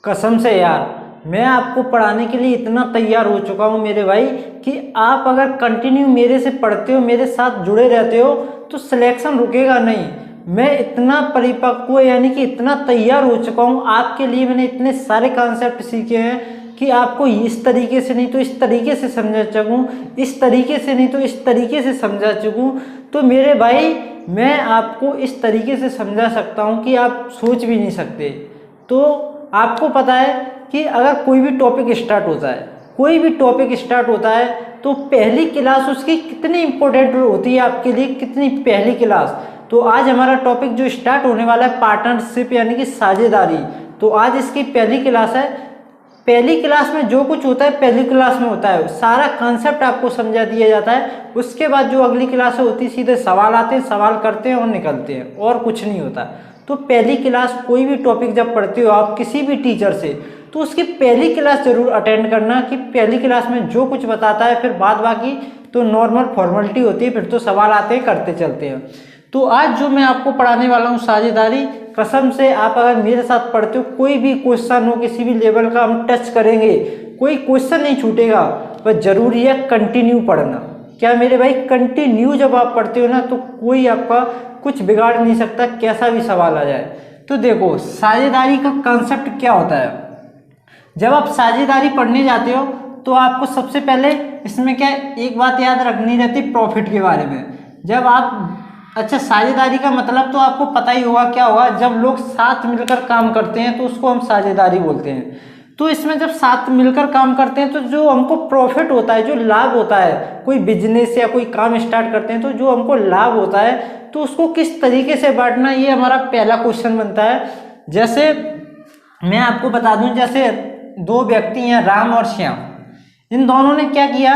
कसम से यार, मैं आपको पढ़ाने के लिए इतना तैयार हो चुका हूँ मेरे भाई कि आप अगर कंटिन्यू मेरे से पढ़ते हो, मेरे साथ जुड़े रहते हो तो सिलेक्शन रुकेगा नहीं। मैं इतना परिपक्व यानी कि इतना तैयार हो चुका हूँ आपके लिए। मैंने इतने सारे कॉन्सेप्ट सीखे हैं कि आपको इस तरीके से नहीं तो इस तरीके से समझा सकूँ, इस तरीके से नहीं तो इस तरीके से समझा सकूँ। तो मेरे भाई मैं आपको इस तरीके से समझा सकता हूँ कि आप सोच भी नहीं सकते। तो आपको पता है कि अगर कोई भी टॉपिक स्टार्ट होता है, कोई भी टॉपिक स्टार्ट होता है तो पहली क्लास उसकी कितनी इंपॉर्टेंट होती है आपके लिए, कितनी पहली क्लास। तो आज हमारा टॉपिक जो स्टार्ट होने वाला है पार्टनरशिप यानी कि साझेदारी, तो आज इसकी पहली क्लास है। पहली क्लास में जो कुछ होता है पहली क्लास में होता है, सारा कॉन्सेप्ट आपको समझा दिया जाता है। उसके बाद जो अगली क्लास होती है सीधे सवाल आते हैं, सवाल करते हैं और निकलते हैं, और कुछ नहीं होता। तो पहली क्लास कोई भी टॉपिक जब पढ़ते हो आप किसी भी टीचर से, तो उसकी पहली क्लास जरूर अटेंड करना कि पहली क्लास में जो कुछ बताता है, फिर बाद बाकी तो नॉर्मल फॉर्मेलिटी होती है, फिर तो सवाल आते हैं, करते चलते हैं। तो आज जो मैं आपको पढ़ाने वाला हूँ साझेदारी, कसम से आप अगर मेरे साथ पढ़ते हो कोई भी क्वेश्चन हो किसी भी लेवल का हम टच करेंगे, कोई क्वेश्चन नहीं छूटेगा। पर जरूरी है कंटिन्यू पढ़ना। क्या मेरे भाई, कंटिन्यू जब आप पढ़ते हो ना तो कोई आपका कुछ बिगाड़ नहीं सकता, कैसा भी सवाल आ जाए। तो देखो साझेदारी का कॉन्सेप्ट क्या होता है। जब आप साझेदारी पढ़ने जाते हो तो आपको सबसे पहले इसमें क्या एक बात याद रखनी रहती, प्रॉफिट के बारे में। जब आप अच्छा, साझेदारी का मतलब तो आपको पता ही होगा क्या होगा। जब लोग साथ मिलकर काम करते हैं तो उसको हम साझेदारी बोलते हैं। तो इसमें जब साथ मिलकर काम करते हैं तो जो हमको प्रॉफिट होता है, जो लाभ होता है, कोई बिजनेस या कोई काम स्टार्ट करते हैं तो जो हमको लाभ होता है तो उसको किस तरीके से बांटना, ये हमारा पहला क्वेश्चन बनता है। जैसे मैं आपको बता दूं, जैसे दो व्यक्ति हैं राम और श्याम, इन दोनों ने क्या किया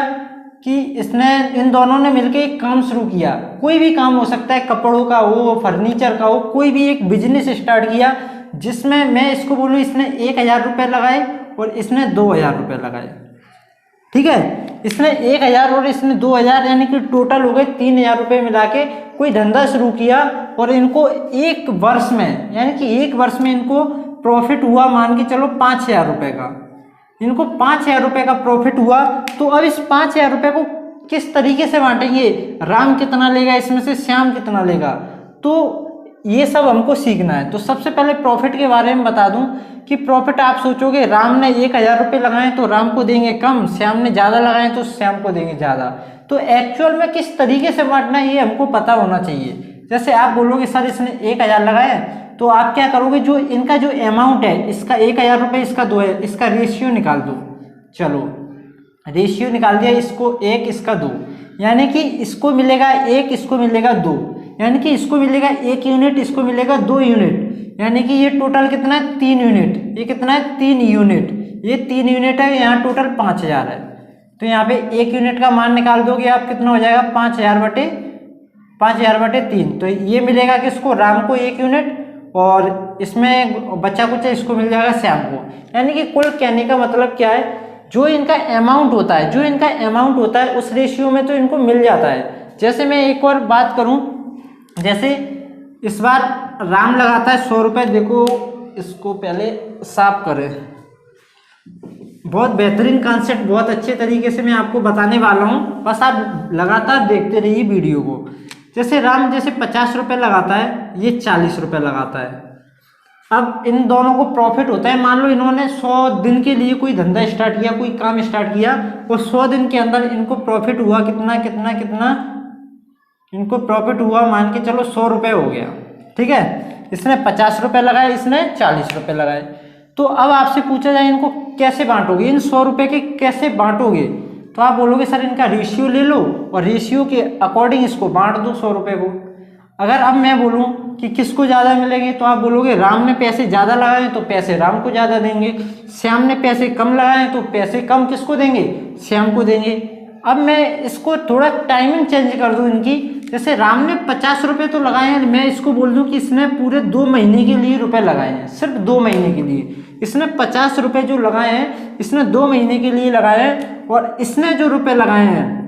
कि इन दोनों ने मिलकर एक काम शुरू किया। कोई भी काम हो सकता है, कपड़ों का हो, फर्नीचर का हो, कोई भी एक बिजनेस स्टार्ट किया जिसमें मैं इसको बोलूँ इसने 1,000 रुपये लगाए और इसने 2,000 रुपये लगाए। ठीक है, इसने 1,000 और इसने 2,000 यानी कि टोटल हो गए 3,000 रुपये मिला के कोई धंधा शुरू किया। और इनको एक वर्ष में यानी कि एक वर्ष में इनको प्रॉफिट हुआ, मान के चलो 5,000 रुपये का। इनको 5,000 रुपये का प्रॉफिट हुआ। तो अब इस 5,000 रुपये को किस तरीके से बांटेंगे, राम कितना लेगा इसमें से, श्याम कितना लेगा, तो ये सब हमको सीखना है। तो सबसे पहले प्रॉफिट के बारे में बता दूं कि प्रॉफिट आप सोचोगे राम ने 1,000 रुपये लगाए तो राम को देंगे कम, श्याम ने ज़्यादा लगाए तो श्याम को देंगे ज़्यादा। तो एक्चुअल में किस तरीके से बांटना है ये हमको पता होना चाहिए। जैसे आप बोलोगे सर इसने 1,000 लगाए, तो आप क्या करोगे, जो इनका जो अमाउंट है, इसका 1,000 रुपये, इसका 2 है, इसका रेशियो निकाल दो। चलो रेशियो निकाल दिया, इसको 1 इसका 2, यानी कि इसको मिलेगा 1 इसको मिलेगा 2, यानी कि इसको मिलेगा 1 यूनिट इसको मिलेगा 2 यूनिट, यानी कि ये टोटल कितना है 3 यूनिट। ये कितना है 3 यूनिट, ये 3 यूनिट है, यहाँ टोटल 5,000 है। तो यहाँ पे 1 यूनिट का मान निकाल दोगे आप, कितना हो जाएगा 5,000/3। तो ये मिलेगा किसको, राम को 1 यूनिट, और इसमें बच्चा कुछ है इसको मिल जाएगा श्याम को। यानी कि कुल कहने का मतलब क्या है, जो इनका अमाउंट होता है उस रेशियो में तो इनको मिल जाता है। जैसे मैं एक और बात करूं, जैसे इस बार राम लगाता है 100 रुपये। देखो इसको पहले साफ करें, बहुत बेहतरीन कॉन्सेप्ट, बहुत अच्छे तरीके से मैं आपको बताने वाला हूं, बस आप लगातार देखते रहिए वीडियो को। जैसे राम जैसे 50 रुपये लगाता है, ये 40 रुपये लगाता है। अब इन दोनों को प्रॉफिट होता है, मान लो इन्होंने 100 दिन के लिए कोई धंधा स्टार्ट किया, कोई काम स्टार्ट किया, और 100 दिन के अंदर इनको प्रॉफिट हुआ कितना कितना कितना, इनको प्रॉफिट हुआ मान के चलो 100 रुपये हो गया। ठीक है, इसने 50 रुपये लगाए, इसने 40 रुपये लगाए। तो अब आपसे पूछा जाए इनको कैसे बांटोगे, इन 100 रुपये के कैसे बांटोगे, तो आप बोलोगे सर इनका रेशियो ले लो और रेशियो के अकॉर्डिंग इसको बांट दो 100 रुपये को। अगर अब मैं बोलूं कि किसको ज़्यादा मिलेंगे, तो आप बोलोगे राम ने पैसे ज़्यादा लगाए तो पैसे राम को ज़्यादा देंगे, श्याम ने पैसे कम लगाए तो पैसे कम किसको देंगे, श्याम को देंगे। अब मैं इसको थोड़ा टाइमिंग चेंज कर दूं इनकी, जैसे राम ने 50 रुपये तो लगाए हैं, मैं इसको बोल दूं कि इसने पूरे 2 महीने के लिए रुपए लगाए हैं, सिर्फ 2 महीने के लिए। इसने 50 रुपये जो लगाए हैं इसने 2 महीने के लिए लगाए हैं, और इसने जो रुपए लगाए हैं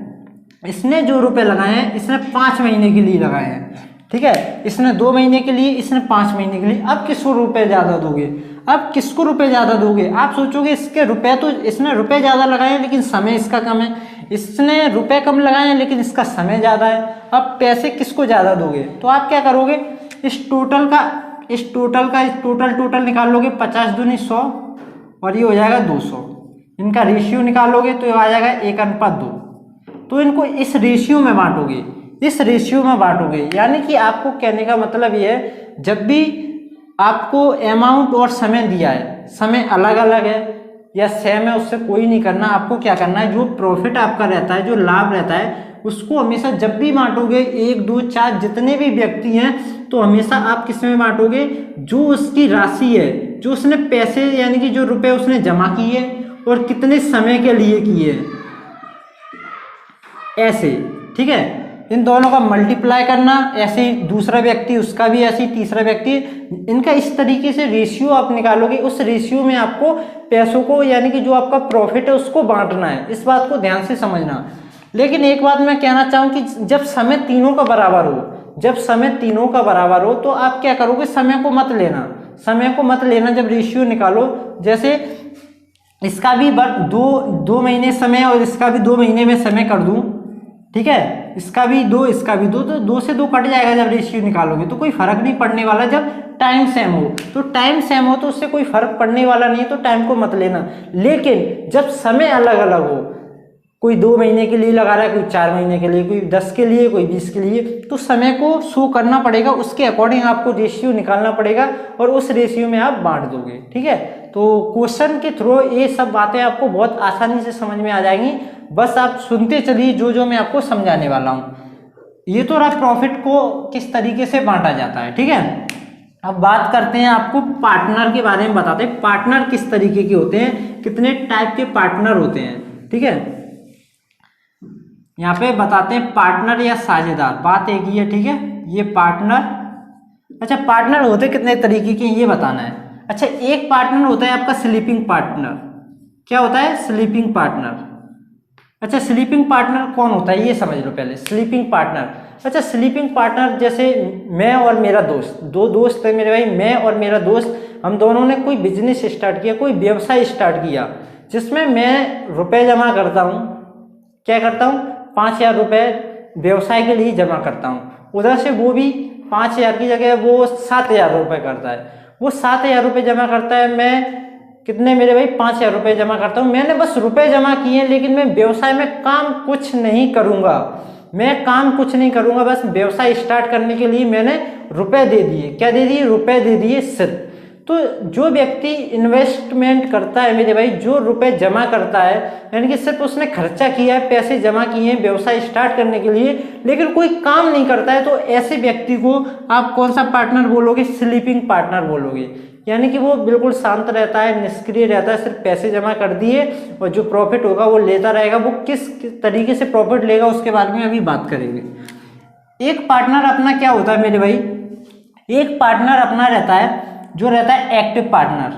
इसने 5 महीने के लिए लगाए हैं। ठीक है, इसने 2 महीने के लिए, इसने 5 महीने के लिए। अब किसको रुपए ज़्यादा दोगे, अब किसको रुपए ज़्यादा दोगे? आप सोचोगे इसके रुपए तो इसने रुपए ज़्यादा लगाए हैं लेकिन समय इसका कम है, इसने रुपए कम लगाए हैं लेकिन इसका समय ज़्यादा है। अब पैसे किसको ज़्यादा दोगे? तो आप क्या करोगे, इस टोटल निकाल लोगे, 50 दूनी 100 और ये हो जाएगा 200। इनका रेशियो निकालोगे तो ये आ जाएगा 1:2। तो इनको इस रेशियो में बांटोगे, यानी कि आपको कहने का मतलब ये है, जब भी आपको अमाउंट और समय दिया है, समय अलग अलग है या सेम है, उससे कोई नहीं करना। आपको क्या करना है, जो प्रॉफिट आपका रहता है, जो लाभ रहता है, उसको हमेशा जब भी बांटोगे 1, 2, 4 जितने भी व्यक्ति हैं, तो हमेशा आप किस में बांटोगे, जो उसकी राशि है, जो उसने पैसे यानी कि जो रुपए उसने जमा किए और कितने समय के लिए किए, ऐसे, ठीक है। इन दोनों का मल्टीप्लाई करना, ऐसे ही दूसरा व्यक्ति उसका भी, ऐसे ही तीसरा व्यक्ति, इनका इस तरीके से रेशियो आप निकालोगे। उस रेशियो में आपको पैसों को यानी कि जो आपका प्रॉफिट है उसको बांटना है। इस बात को ध्यान से समझना। लेकिन एक बात मैं कहना चाहूँ कि जब समय तीनों का बराबर हो, तो आप क्या करोगे, समय को मत लेना। जब रेशियो निकालो, जैसे इसका भी 2 महीने समय और इसका भी 2 महीने में समय कर दूं, ठीक है, इसका भी 2 तो 2 से 2 कट जाएगा। जब रेशियो निकालोगे तो कोई फर्क नहीं पड़ने वाला। जब टाइम सेम हो तो उससे कोई फर्क पड़ने वाला नहीं है, तो टाइम को मत लेना। लेकिन जब समय अलग अलग हो, कोई 2 महीने के लिए लगा रहा है, कोई 4 महीने के लिए, कोई 10 के लिए, कोई 20 के लिए, तो समय को शो करना पड़ेगा, उसके अकॉर्डिंग आपको रेशियो निकालना पड़ेगा और उस रेशियो में आप बांट दोगे, ठीक है। तो क्वेश्चन के थ्रू ये सब बातें आपको बहुत आसानी से समझ में आ जाएंगी। बस आप सुनते चलिए जो मैं आपको समझाने वाला हूँ। ये तो रहा प्रॉफिट को किस तरीके से बांटा जाता है, ठीक है। अब बात करते हैं, आपको पार्टनर के बारे में बताते हैं। पार्टनर किस तरीके के होते हैं, कितने टाइप के पार्टनर होते हैं, ठीक है। यहाँ पे बताते हैं पार्टनर या साझेदार, बात एक ही है, ठीक है। ये पार्टनर, अच्छा पार्टनर होते कितने तरीके के ये बताना है। अच्छा, एक पार्टनर होता है आपका स्लीपिंग पार्टनर। क्या होता है, स्लीपिंग पार्टनर। अच्छा, स्लीपिंग पार्टनर कौन होता है ये समझ लो पहले। स्लीपिंग पार्टनर, अच्छा स्लीपिंग पार्टनर जैसे मैं और मेरा दोस्त, 2 दोस्त है मेरे भाई, मैं और मेरा दोस्त, हम दोनों ने कोई बिजनेस स्टार्ट किया, कोई व्यवसाय स्टार्ट किया, जिसमें मैं रुपए जमा करता हूँ। क्या करता हूँ, 5,000 रुपये व्यवसाय के लिए जमा करता हूँ। उधर से वो भी 5,000 की जगह वो 7,000 रुपये करता है। वो 7,000 रुपये जमा करता है, मैं कितने मेरे भाई 5,000 रुपये जमा करता हूँ। मैंने बस रुपए जमा किए, लेकिन मैं व्यवसाय में काम कुछ नहीं करूँगा। बस व्यवसाय स्टार्ट करने के लिए मैंने रुपए दे दिए। क्या दे दिए, रुपए दे दिए सिर्फ। तो जो व्यक्ति इन्वेस्टमेंट करता है मेरे भाई, जो रुपए जमा करता है, यानी कि सिर्फ उसने खर्चा किया है, पैसे जमा किए हैं व्यवसाय स्टार्ट करने के लिए, लेकिन कोई काम नहीं करता है, तो ऐसे व्यक्ति को आप कौन सा पार्टनर बोलोगे, स्लीपिंग पार्टनर बोलोगे। यानी कि वो बिल्कुल शांत रहता है, निष्क्रिय रहता है, सिर्फ पैसे जमा कर दिए और जो प्रॉफिट होगा वो लेता रहेगा। वो किस तरीके से प्रॉफिट लेगा उसके बारे में अभी बात करेंगे। एक पार्टनर अपना क्या होता है मेरे भाई, एक पार्टनर अपना रहता है जो रहता है एक्टिव पार्टनर।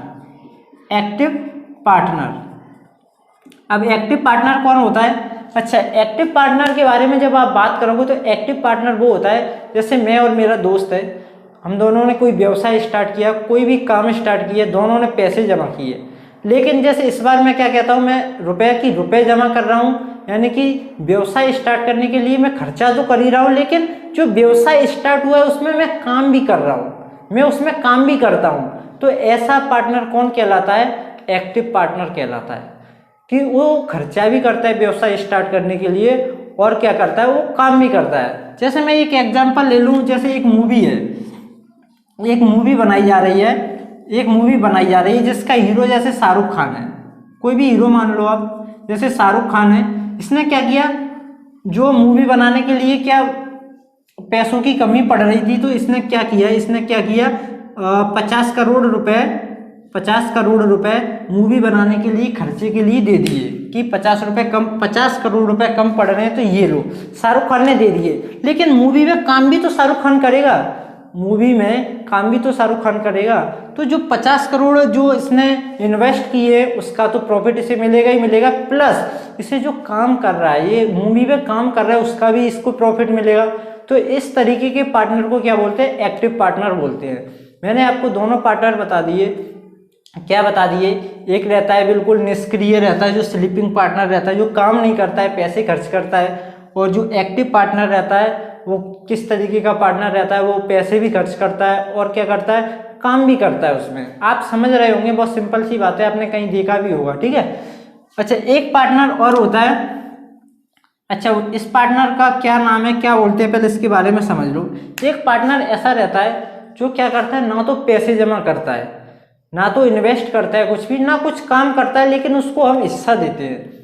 अब एक्टिव पार्टनर कौन होता है, अच्छा एक्टिव पार्टनर के बारे में जब आप बात करोगे तो एक्टिव पार्टनर वो होता है, जैसे मैं और मेरा दोस्त है, हम दोनों ने कोई व्यवसाय स्टार्ट किया, कोई भी काम स्टार्ट किया, दोनों ने पैसे जमा किए। लेकिन जैसे इस बार मैं क्या कहता हूँ, मैं रुपए जमा कर रहा हूँ, यानी कि व्यवसाय स्टार्ट करने के लिए मैं खर्चा तो कर ही रहा हूँ, लेकिन जो व्यवसाय स्टार्ट हुआ है उसमें मैं काम भी कर रहा हूँ, मैं उसमें काम भी करता हूँ। तो ऐसा पार्टनर कौन कहलाता है, एक्टिव पार्टनर कहलाता है, कि वो खर्चा भी करता है व्यवसाय स्टार्ट करने के लिए और क्या करता है, वो काम भी करता है। जैसे मैं एक एग्जांपल ले लूँ, जैसे एक मूवी है, एक मूवी बनाई जा रही है, जिसका हीरो जैसे शाहरुख खान है, कोई भी हीरो मान लो आप, जैसे शाहरुख खान है। इसने क्या किया, जो मूवी बनाने के लिए क्या पैसों की कमी पड़ रही थी, तो इसने क्या किया 50 करोड़ रुपए मूवी बनाने के लिए खर्चे के लिए दे दिए, कि 50 करोड़ रुपए कम पड़ रहे हैं, तो ये लो, शाहरुख खान ने दे दिए। लेकिन मूवी में काम भी तो शाहरुख खान करेगा, तो जो 50 करोड़ जो इसने इन्वेस्ट किए उसका तो प्रॉफिट इसे मिलेगा ही मिलेगा, प्लस इसे जो काम कर रहा है, ये मूवी में काम कर रहा है, उसका भी इसको प्रॉफिट मिलेगा। तो इस तरीके के पार्टनर को क्या बोलते हैं, एक्टिव पार्टनर बोलते हैं। मैंने आपको दोनों पार्टनर बता दिए, क्या बता दिए, एक रहता है बिल्कुल निष्क्रिय रहता है, जो स्लीपिंग पार्टनर रहता है, जो काम नहीं करता है, पैसे खर्च करता है। और जो एक्टिव पार्टनर रहता है वो किस तरीके का पार्टनर रहता है, वो पैसे भी खर्च करता है और क्या करता है, काम भी करता है उसमें। आप समझ रहे होंगे, बहुत सिंपल सी बात है, आपने कहीं देखा भी होगा, ठीक है। अच्छा, एक पार्टनर और होता है। अच्छा, इस पार्टनर का क्या नाम है, क्या बोलते हैं, पहले इसके बारे में समझ लो। एक पार्टनर ऐसा रहता है जो क्या करता है, ना तो पैसे जमा करता है, ना तो इन्वेस्ट करता है कुछ भी, ना कुछ काम करता है, लेकिन उसको हम हिस्सा देते हैं।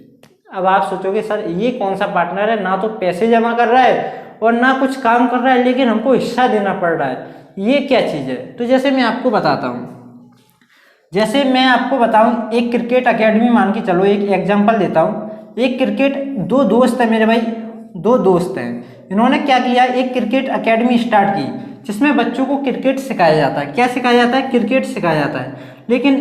अब आप सोचोगे सर ये कौन सा पार्टनर है, ना तो पैसे जमा कर रहा है और ना कुछ काम कर रहा है, लेकिन हमको हिस्सा देना पड़ रहा है, ये क्या चीज़ है। तो जैसे मैं आपको बताता हूँ, जैसे मैं आपको बताऊं, एक क्रिकेट एकेडमी मान के चलो, एक एग्जांपल देता हूं। एक क्रिकेट, दो दोस्त हैं मेरे भाई, दो दोस्त हैं, इन्होंने क्या किया, एक क्रिकेट एकेडमी स्टार्ट की जिसमें बच्चों को क्रिकेट सिखाया जाता है। क्या सिखाया जाता है, क्रिकेट सिखाया जाता है। लेकिन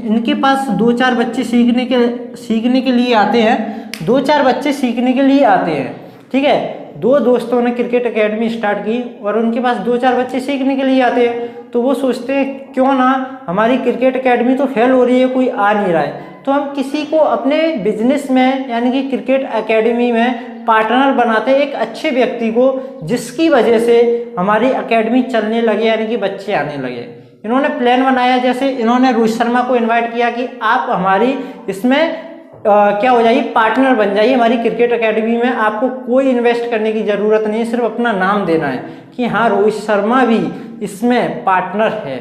इनके पास दो चार बच्चे सीखने के लिए आते हैं, दो चार बच्चे सीखने के लिए आते हैं, ठीक है। दो दोस्तों ने क्रिकेट एकेडमी स्टार्ट की और उनके पास दो चार बच्चे सीखने के लिए आते हैं, तो वो सोचते हैं क्यों ना, हमारी क्रिकेट एकेडमी तो फेल हो रही है, कोई आ नहीं रहा है, तो हम किसी को अपने बिजनेस में यानी कि क्रिकेट एकेडमी में पार्टनर बनाते हैं, एक अच्छे व्यक्ति को, जिसकी वजह से हमारी एकेडमी चलने लगे, यानी कि बच्चे आने लगे। इन्होंने प्लान बनाया, जैसे इन्होंने रोहित शर्मा को इन्वाइट किया कि आप हमारी इसमें क्या हो जाइए, पार्टनर बन जाइए हमारी क्रिकेट एकेडमी में, आपको कोई इन्वेस्ट करने की ज़रूरत नहीं है, सिर्फ अपना नाम देना है कि हाँ रोहित शर्मा भी इसमें पार्टनर है।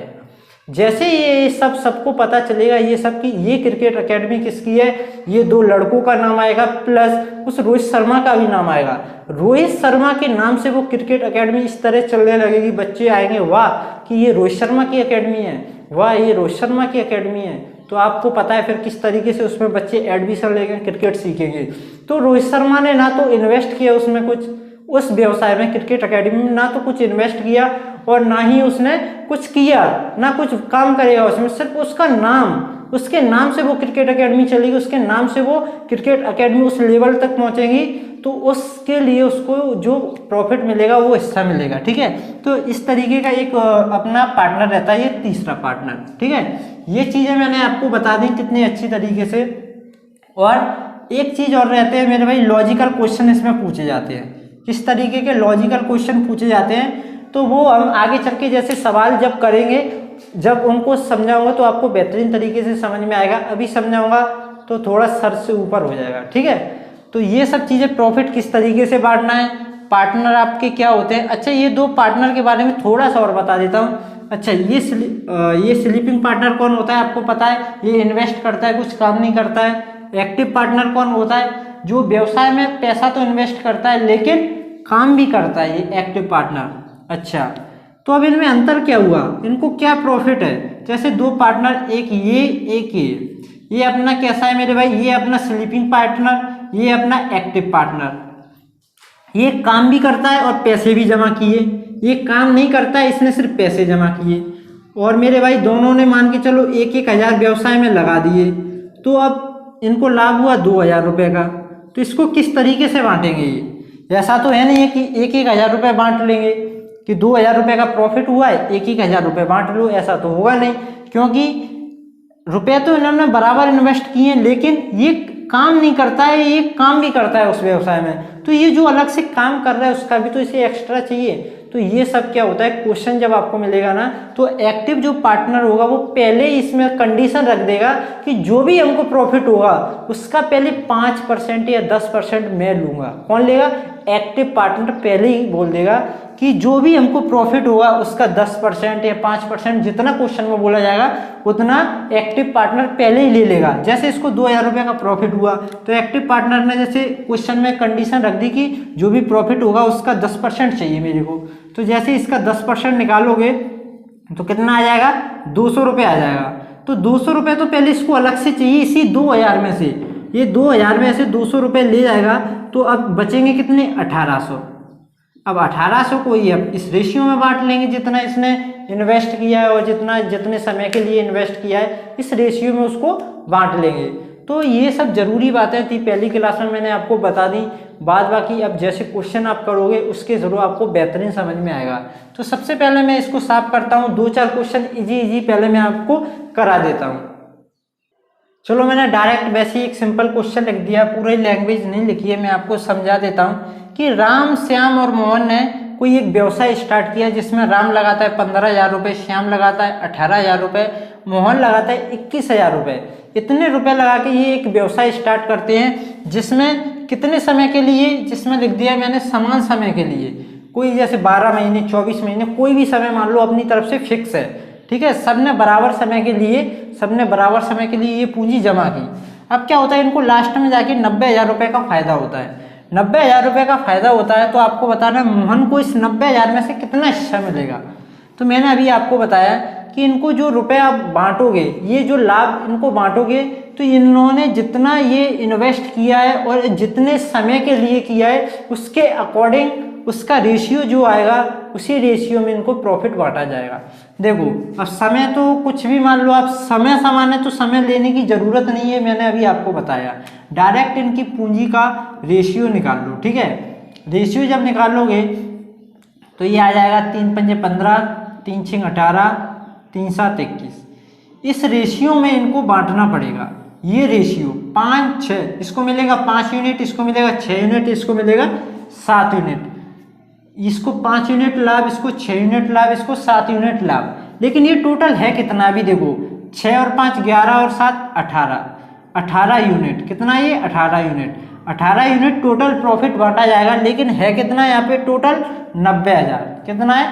जैसे ये सबको पता चलेगा, ये सब कि ये क्रिकेट एकेडमी किसकी है, ये दो लड़कों का नाम आएगा प्लस उस रोहित शर्मा का भी नाम आएगा। रोहित शर्मा के नाम से वो क्रिकेट एकेडमी इस तरह चलने लगेगी, बच्चे आएंगे, वाह कि ये रोहित शर्मा की एकेडमी है, वाह ये रोहित शर्मा की एकेडमी है। तो आपको पता है फिर किस तरीके से उसमें बच्चे एडमिशन लेंगे, क्रिकेट सीखेंगे। तो रोहित शर्मा ने ना तो इन्वेस्ट किया उसमें कुछ, उस व्यवसाय में क्रिकेट एकेडमी में ना तो कुछ इन्वेस्ट किया और ना ही उसने कुछ किया, ना कुछ काम करेगा उसमें, सिर्फ उसका नाम, उसके नाम से वो क्रिकेट एकेडमी चलेगी, उसके नाम से वो क्रिकेट एकेडमी उस लेवल तक पहुंचेगी, तो उसके लिए उसको जो प्रॉफिट मिलेगा वो हिस्सा मिलेगा, ठीक है। तो इस तरीके का एक अपना पार्टनर रहता है, ये तीसरा पार्टनर, ठीक है। ये चीज़ें मैंने आपको बता दी कितनी अच्छी तरीके से। और एक चीज़ और रहते हैं मेरे भाई, लॉजिकल क्वेश्चन इसमें पूछे जाते हैं। किस तरीके के लॉजिकल क्वेश्चन पूछे जाते हैं, तो वो हम आगे चल के जैसे सवाल जब करेंगे, जब उनको समझाऊंगा तो आपको बेहतरीन तरीके से समझ में आएगा, अभी समझाऊंगा तो थोड़ा सर से ऊपर हो जाएगा, ठीक है। तो ये सब चीज़ें, प्रॉफिट किस तरीके से बांटना है, पार्टनर आपके क्या होते हैं। अच्छा, ये दो पार्टनर के बारे में थोड़ा सा और बता देता हूँ। अच्छा, ये स्लीपिंग पार्टनर कौन होता है आपको पता है, ये इन्वेस्ट करता है, कुछ काम नहीं करता है। एक्टिव पार्टनर कौन होता है, जो व्यवसाय में पैसा तो इन्वेस्ट करता है लेकिन काम भी करता है, ये एक्टिव पार्टनर। अच्छा, तो अब इनमें अंतर क्या हुआ, इनको क्या प्रॉफिट है। जैसे दो पार्टनर, एक ये अपना कैसा है मेरे भाई, ये अपना स्लीपिंग पार्टनर, ये अपना एक्टिव पार्टनर। ये काम भी करता है और पैसे भी जमा किए, ये काम नहीं करता है, इसने सिर्फ पैसे जमा किए। और मेरे भाई दोनों ने मान के चलो 1,000 व्यवसाय में लगा दिए, तो अब इनको लाभ हुआ 2,000 रुपये का। तो इसको किस तरीके से बांटेंगे, ये ऐसा तो है नहीं है कि 1,000 रुपये बांट लेंगे, कि 2,000 रुपये का प्रॉफिट हुआ है 1,000 रुपये बांट लो, ऐसा तो होगा नहीं, क्योंकि रुपये तो इन्होंने बराबर इन्वेस्ट किए हैं, लेकिन ये काम नहीं करता है, ये काम भी करता है उस व्यवसाय में, तो ये जो अलग से काम कर रहा है उसका भी तो इसे एक्स्ट्रा चाहिए। तो ये सब क्या होता है, क्वेश्चन जब आपको मिलेगा ना, तो एक्टिव जो पार्टनर होगा वो पहले इसमें कंडीशन रख देगा कि जो भी हमको प्रॉफिट होगा उसका पहले 5% या 10% मैं लूंगा। कौन लेगा, एक्टिव पार्टनर पहले ही बोल देगा कि जो भी हमको प्रॉफिट होगा उसका 10% या 5%, जितना क्वेश्चन में बोला जाएगा उतना एक्टिव पार्टनर पहले ही ले लेगा। जैसे इसको 2,000 रुपये का प्रॉफिट हुआ, तो एक्टिव पार्टनर ने जैसे क्वेश्चन में कंडीशन रख दी कि जो भी प्रॉफिट होगा उसका 10% चाहिए मेरे को, तो जैसे इसका 10% निकालोगे तो कितना आ जाएगा, 200 रुपये आ जाएगा। तो 200 रुपये तो पहले इसको अलग से चाहिए, इसी 2,000 में से, ये 2,000 में से 200 रुपये ले जाएगा, तो अब बचेंगे कितने, 1,800। अब 1,800 को ये इस रेशियो में बांट लेंगे, जितना इसने इन्वेस्ट किया है और जितने समय के लिए इन्वेस्ट किया है, इस रेशियो में उसको बांट लेंगे। तो ये सब जरूरी बातें थी, पहली क्लास में मैंने आपको बता दी। बाद बाकी अब जैसे क्वेश्चन आप करोगे उसके जरूर आपको बेहतरीन समझ में आएगा। तो सबसे पहले मैं इसको साफ करता हूँ, 2-4 क्वेश्चन इजी पहले मैं आपको करा देता हूँ। चलो मैंने डायरेक्ट वैसे ही एक सिंपल क्वेश्चन लिख दिया, पूरी लैंग्वेज नहीं लिखी है, मैं आपको समझा देता हूँ कि राम, श्याम और मोहन ने कोई एक व्यवसाय स्टार्ट किया जिसमें राम लगाता है 15,000 रुपये, श्याम लगाता है 18,000 रुपये, मोहन लगाता है 21,000 रुपये। इतने रुपए लगा के ये एक व्यवसाय स्टार्ट करते हैं जिसमें कितने समय के लिए, जिसमें लिख दिया मैंने समान समय के लिए, कोई जैसे 12 महीने 24 महीने कोई भी समय मान लो अपनी तरफ से फिक्स है, ठीक है। सबने बराबर समय के लिए ये पूंजी जमा की। अब क्या होता है, इनको लास्ट में जाके 90,000 रुपये का फायदा होता है। 90,000 रुपये का फायदा होता है तो आपको बताना है मोहन को इस 90,000 में से कितना हिस्सा मिलेगा। तो मैंने अभी आपको बताया कि इनको जो रुपये आप बांटोगे, ये जो लाभ इनको बांटोगे, तो इन्होंने जितना ये इन्वेस्ट किया है और जितने समय के लिए किया है उसके अकॉर्डिंग उसका रेशियो जो आएगा उसी रेशियो में इनको प्रॉफिट बांटा जाएगा। देखो अब समय तो कुछ भी मान लो आप, समय समान है तो समय लेने की जरूरत नहीं है, मैंने अभी आपको बताया। डायरेक्ट इनकी पूंजी का रेशियो निकाल लो, ठीक है। रेशियो जब निकालोगे तो ये आ जाएगा 3 पंजे 15, 3 6 18, 3 7 21। इस रेशियो में इनको बांटना पड़ेगा। ये रेशियो 5 6, इसको मिलेगा 5 यूनिट, इसको मिलेगा 6 यूनिट, इसको मिलेगा 7 यूनिट, इसको 5 यूनिट लाभ, इसको 6 यूनिट लाभ, इसको 7 यूनिट लाभ। लेकिन ये टोटल है कितना, अभी देखो 6 और 5 11 और 7 18, 18 यूनिट। कितना ये 18 यूनिट, 18 यूनिट टोटल प्रॉफिट बांटा जाएगा। लेकिन है कितना यहाँ पे टोटल 90,000। कितना है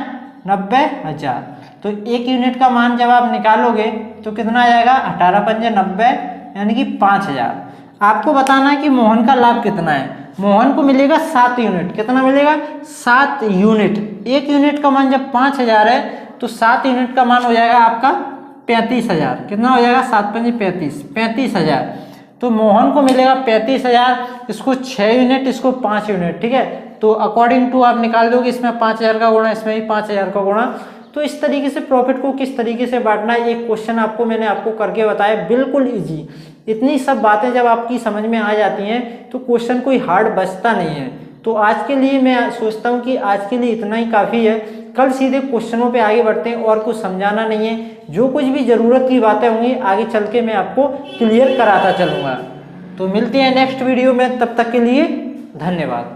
90,000। तो एक यूनिट का मान जब आप निकालोगे तो कितना आ जाएगा 18 पंजे 90, यानी कि 5,000। आपको बताना है कि मोहन का लाभ कितना है। मोहन को मिलेगा 7 यूनिट। कितना मिलेगा 7 यूनिट। एक यूनिट का मान जब 5,000 है तो 7 यूनिट का मान हो जाएगा आपका 35,000। कितना हो जाएगा 7 पंजे 35, 35,000। तो मोहन को मिलेगा 35,000, इसको 6 यूनिट, इसको 5 यूनिट, ठीक है। तो अकॉर्डिंग टू आप निकाल दोगे, इसमें 5,000 का गुणा, इसमें भी 5,000 का गुणा। तो इस तरीके से प्रॉफिट को किस तरीके से बांटना है, एक क्वेश्चन आपको मैंने आपको करके बताया, बिल्कुल इजी। इतनी सब बातें जब आपकी समझ में आ जाती हैं तो क्वेश्चन कोई हार्ड बचता नहीं है। तो आज के लिए मैं सोचता हूँ कि आज के लिए इतना ही काफ़ी है। कल सीधे क्वेश्चनों पे आगे बढ़ते हैं, और कुछ समझाना नहीं है। जो कुछ भी ज़रूरत की बातें होंगी आगे चल के मैं आपको क्लियर कराता चलूँगा। तो मिलते हैं नेक्स्ट वीडियो में, तब तक के लिए धन्यवाद।